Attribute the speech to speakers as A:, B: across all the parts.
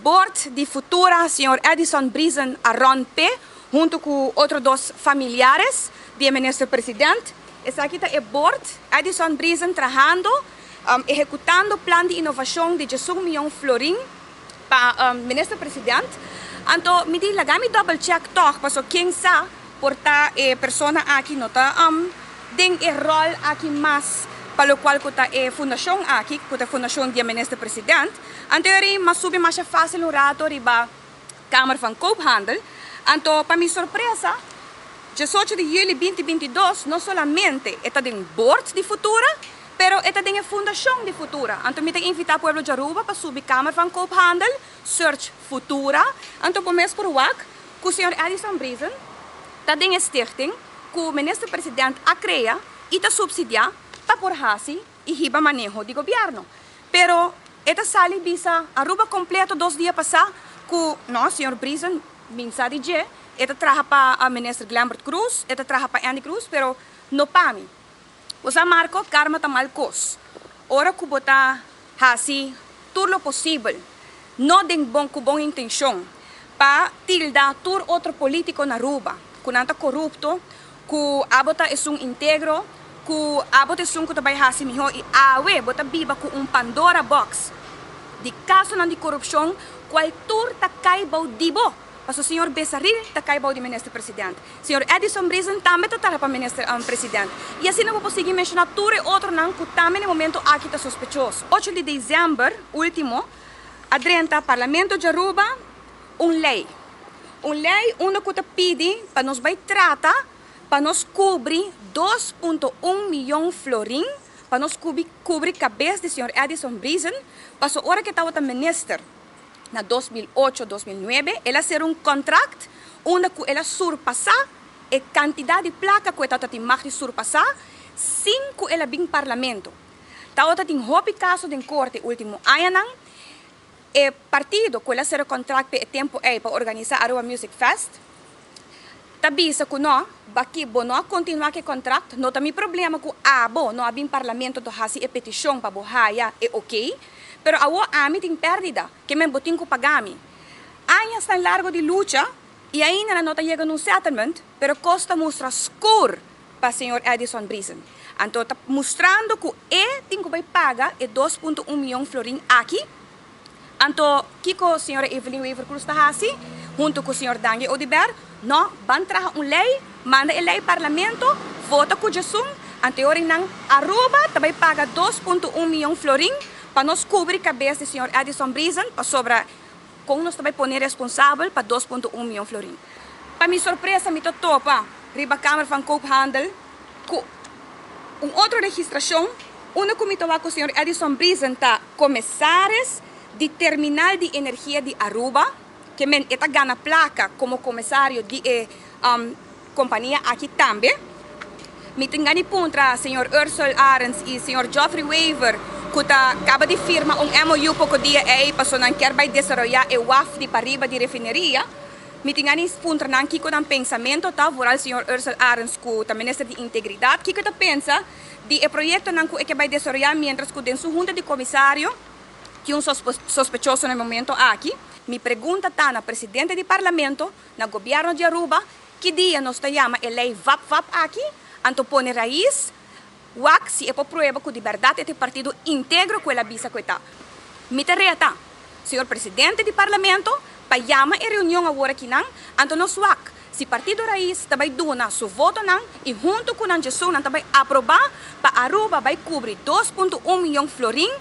A: board de Futura, senhor Edison Brisen Arron P, junto com outros dois familiares do ministro-presidente. Está aqui o board, Edison Brisen, trabalhando, executando o plano de inovação de 1 milhão de florins para o ministro-presidente. Então, me diz, lagami double check toch, porque quem sabe, porta a pessoa aqui não está, tem o rol aqui mais, para o qual está a fundação aqui, a fundação do ministro-presidente. Então, mas subi mais fácil o rato riba Câmara van Koophandel. Então, para minha surpresa, 18 de julho de 2022, não somente está em board de Futura, pero está em fundação de Futura. Então, me tem invitar o povo de Aruba para subir Câmara van Koophandel, search Futura. Então, começo por o que o senhor Edison Brisen está em stichting, que o ministro-presidente a cria e está subsidiar para por hasi e riba manejo de governo. Pero, esta sali bisa Aruba completo 2 dias passar, que o senhor Brisen, minsa de je, esta trabalha para o ministro Glambert Cruz, esta trabalha para Andy Cruz, pero não para mim. Usa Marco, karma tamal kos. Ora que bota hasi tudo o possível, não tem boa intenção, para tildar todo outro político na Aruba, que não está corrupto, que abota é íntegro, que abota é que também hasi melhor e awe bota biba com Pandora box de caso não de corrupção, qual tur ta caibau dibo. Mas o senhor Bessaril está caibau de ministro-presidente. O senhor Edison Brisen também está para ministro-presidente. E assim não vou conseguir mencionar tudo outro não, que também no momento aqui está suspeitoso. 8 de dezembro, último, adrenta Parlamento de Aruba, lei. Lei onde que pede para nos vai tratar, para nos cobrir 2,1 milhão de florins, para nos cobrir cabeça do senhor Edison Brisen, para a hora que estava ministro, na 2008, 2009, ela ser contrato onde ela surpassar a quantidade de placa que ela tem surpassar, 5 ela vem parlamento. Ela tem hobby caso de corte último ano, o partido que ela ser contrato por tempo para organizar a Aruba Music Fest, tabisa que não, baqui não continuar com o contrato, não tem problema que não há parlamento de fazer a petição para borrar, é ok. Pero a mim tem perdida, que me botin com pagami. Anos tão largo de luta, e ainda não está chegando um settlement, pero costa mostra score para o senhor Edison Brisen. Então, está mostrando que tem que pagar 2,1 milhão de florins aqui. Então, o senhor Evelyn Weaver Cruz está assim, junto com o senhor Daniel Odiber, não, vão trazer uma lei, manda a lei para o parlamento, vota com Jesus, anterior não, Aruba também paga 2,1 milhão de florins, para nós cobrir a cabeça do senhor Edison Brisen, para sobre como nós também pôr responsável para 2,1 milhão de florins. Para minha surpresa, me topa, riba Câmara van Koophandel, com outra registração, onde eu me topa com o senhor Edison Brisen, está comissários de terminal de energia de Aruba, que está ganhando placa como comissário de companhia aqui também. Me tem ganho contra o senhor Ursula Arens e o senhor Geoffrey Weaver, que acaba de firmar MOU pouco dia para não quer desenvolver o WAF para riba de refineria. Me tem ganho contra não que com pensamento tá o senhor Ursula Arens, que é ministro de integridade, que pensa de projeto não que vai desenvolver mientras que tem sua junta de comissário, que é sospechoso no momento aqui. Me pergunta tá na presidente do parlamento, no governo de Aruba, que dia nós chama a lei VAP aqui, então põe raiz. Se é para provar que de verdade este partido íntegro com a bisa que está. Me terreta, senhor presidente do parlamento, para chamar a reunião agora aqui não, então nós se partido raiz também dona seu voto não, e junto com o Jesus não também aprovar para Aruba vai cobrir 2,1 milhão de florins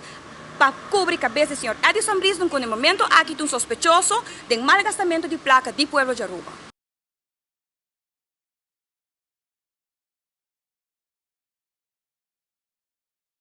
A: para cobrir a cabeça do senhor Edison Brisen, que no momento aqui tem um sospechoso de malgastamento de placa do povo de Aruba.